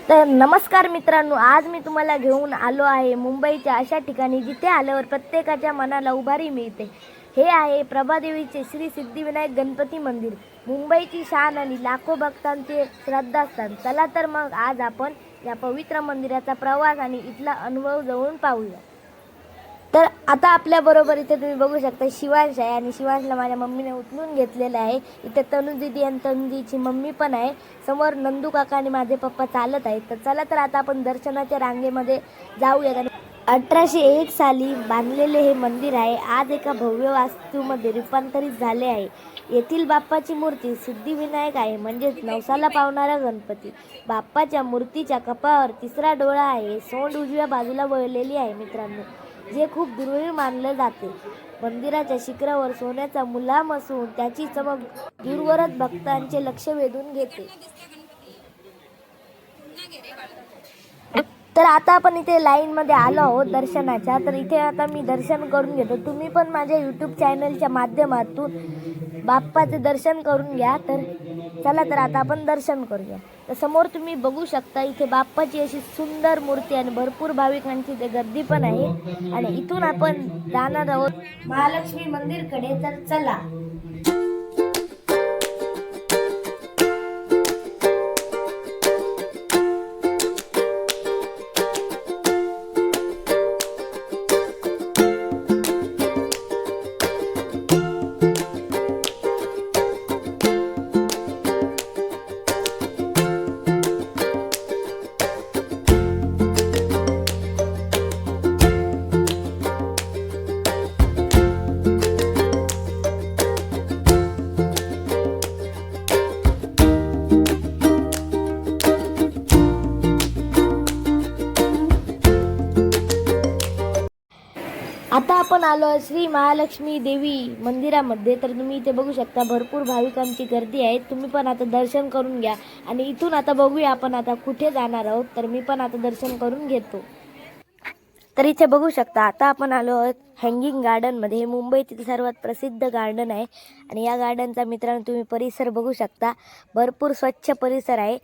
तर नमस्कार मित्रांनो, आज मी तुम्हाला घेऊन आलो आहे मुंबईच्या अशा ठिकाणी जिथे आल्यावर प्रत्येकाच्या मनाला उभारी मिळते। हे आहे प्रभादेवीचे श्री सिद्धिविनायक गणपती मंदिर, मुंबईची शान आणि लाखो भक्तांचे श्रद्धास्थान। चला तर मग आज आपण या पवित्र मंदिराचा प्रवास आणि इथला अनुभव जवळून पाहूया। तर आता आपल्या बरोबर इथे तुम्ही बघू शकता शिवांश आहे आणि शिवांशला माझ्या मम्मीने उचलून घेतलेलं आहे। इथे तनु दीदी आणि तनु दीदीची मम्मी पण आहे। समोर नंदू काका आणि माझे पप्पा चालत आहेत। तर चला तर आता आपण दर्शनाच्या रांगेमध्ये जाऊया। 1801 साली बांधलेले हे मंदिर आहे, आज एका भव्य वास्तूमध्ये रूपांतरित झाले आहे। येथील बाप्पाची मूर्ती सिद्धिविनायक आहे, म्हणजेच नवसाला पावणारा गणपती। बाप्पाच्या मूर्तीच्या कपाळावर तिसरा डोळा आहे, सोंड उजव्या बाजूला वळलेली आहे मित्रांनो, जे खूप दुर्मिळ मानले जाते। मंदिराच्या शिखरावर सोन्याचा मुलाम असून त्याची चमक दूरवरच भक्तांचे लक्ष वेधून घेते। तर आता आपण इथे लाईन मध्ये आलो आहोत दर्शनाच्या। तर इथे आता मी दर्शन करून घेतो, तुम्ही पण माझ्या यूट्यूब चॅनलच्या माध्यमातून बाप्पाचे दर्शन करून घ्या। तर चला तर आता आपण दर्शन करूया। तर समोर तुम्ही बघू शकता इथे बाप्पाची अशी सुंदर मूर्ती आणि भरपूर भाविकांची इथे गर्दी पण आहे। आणि इथून आपण जाणार आहोत महालक्ष्मी मंदिरकडे। तर चला। आता आपण आलो श्री महालक्ष्मी देवी मंदिरामध्ये। तर तुम्ही इथे बघू शकता भरपूर भाविकांची गर्दी आहे, तुम्ही पण आता दर्शन करून घ्या। आणि इथून आता बघूया आपण आता कुठे जाणार आहोत। तर मी पण आता दर्शन करून घेतो। तर इथे बघू शकता आता आपण आलो आहोत हँगिंग गार्डनमध्ये। हे मुंबईतील सर्वात प्रसिद्ध गार्डन आहे आणि या गार्डनचा मित्रांनो तुम्ही परिसर बघू शकता, भरपूर स्वच्छ परिसर आहे।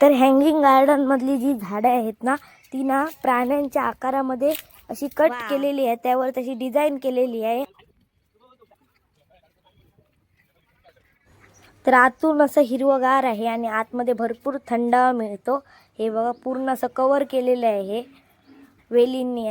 तर हँगिंग गार्डनमधली जी झाडं आहेत ना, ती ना प्राण्यांच्या आकारामध्ये अशी कट केलेली आहे, त्यावर तशी डिझाईन केलेली आहे। तर आतून असं हिरवगार आहे आणि आतमध्ये भरपूर थंडावा मिळतो। हे बघा पूर्ण असं कव्हर केलेलं आहे हे वेलींनी।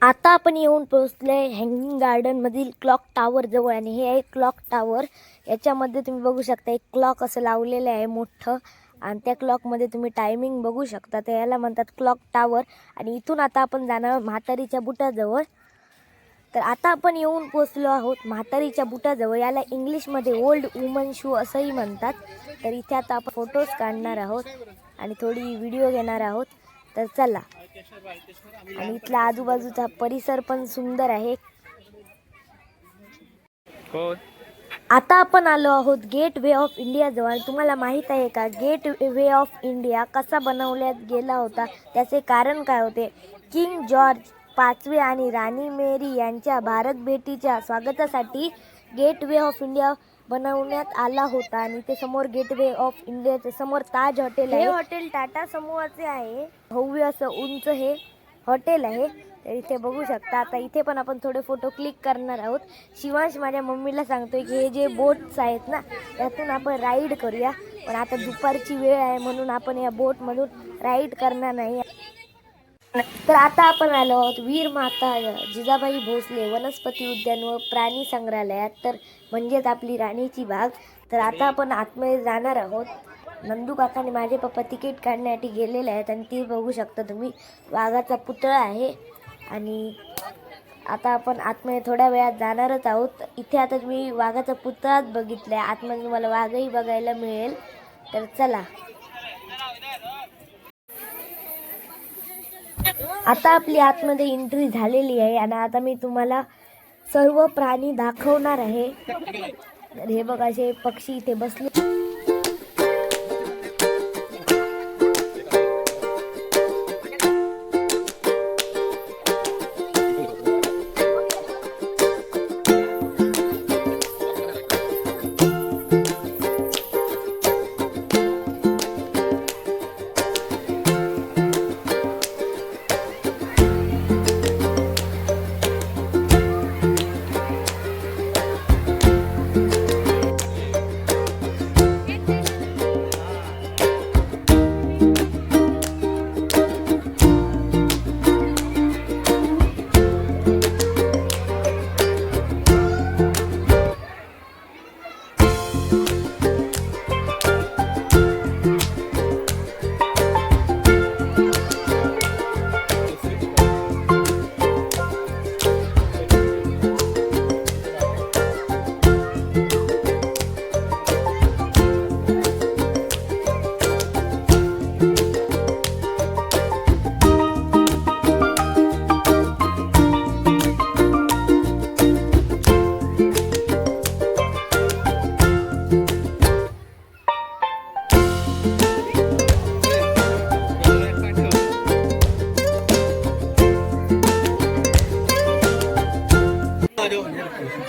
आता आपण येऊन पोहोचले हँगिंग गार्डन मधील क्लॉक टावर जवळ आणि हे आहे क्लॉक टावर। याच्यामध्ये तुम्ही बघू शकता एक क्लॉक असं लावलेलं आहे मोठं आणि त्या क्लॉकमध्ये तुम्ही टायमिंग बघू शकता। तर याला म्हणतात क्लॉक टावर। आणि इथून आता आपण जाणार म्हातारीच्या बुटाजवळ। तर आता आपण येऊन पोहोचलो आहोत म्हातारीच्या बुटाजवळ। याला इंग्लिशमध्ये ओल्ड वुमन शू असंही म्हणतात। तर इथे आता आपण फोटोज काढणार आहोत आणि थोडी व्हिडिओ घेणार आहोत। तर चला। आणि इथला आजूबाजूचा परिसर पण सुंदर आहे। आता आपण आलो आहोत गेट वे ऑफ इंडिया जवळ। तुम्हाला माहित आहे का गेट वे ऑफ इंडिया कसा बनवण्यात गेला होता, त्याचे कारण काय होते? किंग जॉर्ज पाचवे आणि राणी मेरी यांच्या भारत भेटीच्या स्वागतासाठी गेट वे ऑफ इंडिया बनवण्यात आला होता। आणि ते समोर गेट वे ऑफ इंडियाच्या समोर ताज हॉटेल आहे। हे हॉटेल टाटा समूहाचे आहे, भव्य असं उंच हे हॉटेल आहे। तर इथे बघू शकता आता इथे पण आपण थोडे फोटो क्लिक करणार आहोत। शिवांश माझ्या मम्मीला सांगतोय की हे जे बोट्स आहेत ना त्यातून आपण राईड करूया, पण आता दुपारची वेळ आहे म्हणून आपण या बोटमधून राईड करणार नाही। तर आता आपण आलो आहोत वीर माता जिजाबाई भोसले वनस्पती उद्यान व प्राणी संग्रहालयात, तर म्हणजेच आपली राणीची बाग। तर आता आपण आतमध्ये जाणार आहोत। नंदू काका आणि माझे पप्पा तिकीट काढण्यासाठी गेलेले आहेत आणि ती बघू शकता तुम्ही वाघाचा पुतळा आहे। आणि आता आपण आतमध्ये थोड्या वेळात जाणारच आहोत। इथे आता तुम्ही वाघाचा पुतळाच बघितलाय, आतमध्ये तुम्हाला वाघही बघायला मिळेल। तर चला। आता आपली आतमध्ये एंट्री झालेली आहे आणि आता मी तुम्हाला सर्व प्राणी दाखवणार आहे। तर हे बघा असे पक्षी इथे बसले।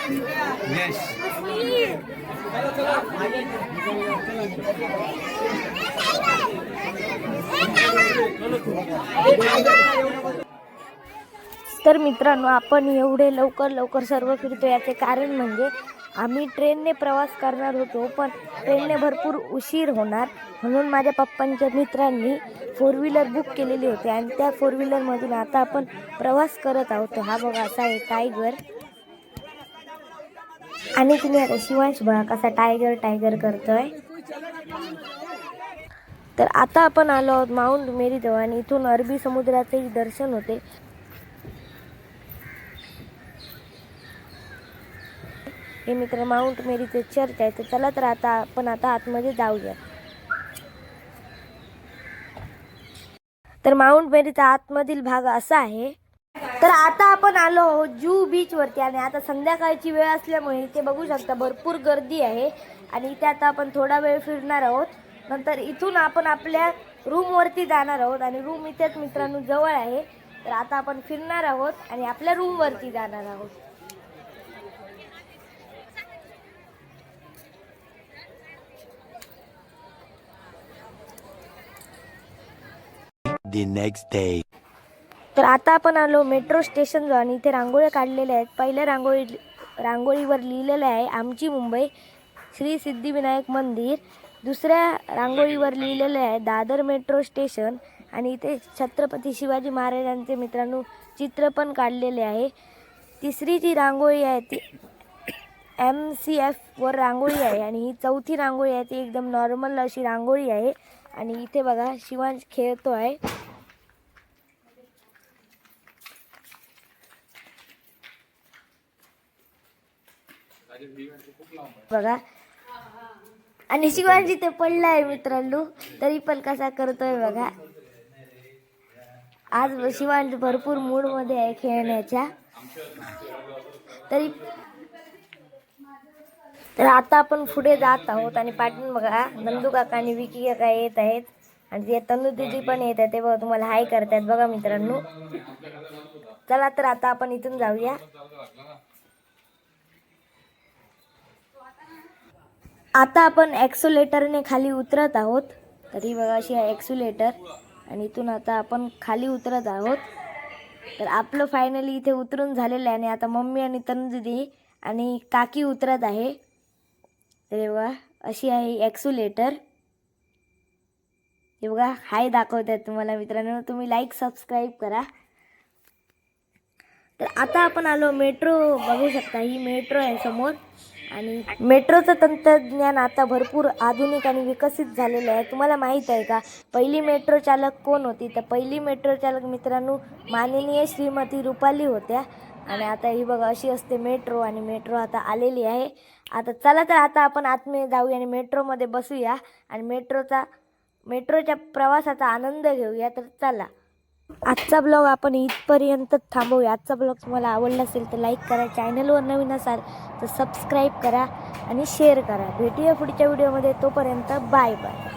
तर मित्रांनो, आपण एवढे लवकर सर्व फिरतो याचे कारण म्हणजे आम्ही ट्रेनने प्रवास करणार होतो, पण ट्रेनने भरपूर उशीर होणार म्हणून माझ्या पप्पांच्या मित्रांनी 4 व्हीलर बुक केलेली होती आणि त्या 4 व्हीलरमधून आता आपण प्रवास करत आहोत. हा बघा असा आहे टायगर. आणि तुम्ही आता शिवांश बघा कसा टायगर करतोय. तर आता आपण आलो आहोत माउंट मेरी जवळ आणि इथून अरबी समुद्राचेही दर्शन होते. हे मित्र माउंट मेरीचे चर्च आहे. तर चला तर आता आपण आतमध्ये जाऊया. तर माउंट मेरीचा आतमधील भाग असा आहे. तर आता आपण आलो आहोत जुहू बीच वरती आणि आता संध्याकाळची वेळ असल्यामुळे इथे बघू शकता भरपूर गर्दी आहे आणि इथे आता आपण थोडा वेळ फिरणार आहोत. नंतर इथून आपण आपल्या रूम वरती जाणार आहोत आणि रूम इथेच मित्रांनो जवळ आहे. तर आता आपण फिरणार आहोत आणि आपल्या रूम वरती जाणार आहोत. The next day. तर आता आपण आलो मेट्रो स्टेशन जवळ आणि इथे रांगोळ्या काढलेल्या आहेत. पहिल्या रांगोळीवर लिहिलेलं आहे आमची मुंबई श्री सिद्धिविनायक मंदिर. दुसऱ्या रांगोळीवर लिहिलेलं आहे दादर मेट्रो स्टेशन आणि इथे छत्रपती शिवाजी महाराजांचे मित्रांनो चित्र पण काढलेले आहे. तिसरी जी रांगोळी आहे ती MCF वर रांगोळी आहे आणि ही चौथी रांगोळी आहे ती एकदम नॉर्मल अशी रांगोळी आहे आणि इथे बघा शिवांश खेळतो आहे. बघा आणि शिवांश ते पडला आहे मित्रांनो तरी पण कसा करतोय बघा. आज शिवांश भरपूर मूड मध्ये आहे खेळण्याच्या. तर आता आपण पुढे जात आहोत आणि पाठून बघा नंदू काका आणि विकी काका येत आहेत आणि ते तनु दिदी पण येत आहे. ते बघा तुम्हाला हाय करतात बघा मित्रांनो. चला तर आता आपण इथून जाऊया. आता आपण एक्सोलेटरने खाली उतरत आहोत. तरी बघा अशी आहे एक्सोलेटर आणि इथून आता आपण खाली उतरत आहोत. तर आपलं फायनली इथे उतरून झालेलं आहे आणि आता मम्मी आणि तनु दिदी आणि काकी उतरत आहे. तर बघा अशी आहे एक्सोलेटर. हे बघा हाय दाखवतात तुम्हाला मित्रांनो. तुम्ही लाईक सबस्क्राईब करा. तर आता आपण आलो मेट्रो बघू शकता. ही मेट्रो आहे समोर आणि मेट्रोचं तंत्रज्ञान आता भरपूर आधुनिक आणि विकसित झालेलं आहे. तुम्हाला माहीत आहे का पहिली मेट्रो चालक कोण होती? तर पहिली मेट्रो चालक मित्रांनो माननीय श्रीमती रुपाली होत्या. आणि आता ही बघा अशी असते मेट्रो आणि मेट्रो आता आलेली आहे. आता चला तर आता आपण आतमध्ये जाऊया आणि मेट्रोमध्ये बसूया आणि मेट्रोच्या प्रवासाचा आनंद घेऊया. तर चला आजचा ब्लॉग आपण इथपर्यंत थांबवूया. आजचा ब्लॉग तुम्हाला आवडला असेल तर लाईक करा. चॅनलवर नवीन असाल तर सबस्क्राईब करा आणि शेअर करा. भेटूया पुढच्या व्हिडिओमध्ये. तोपर्यंत बाय बाय.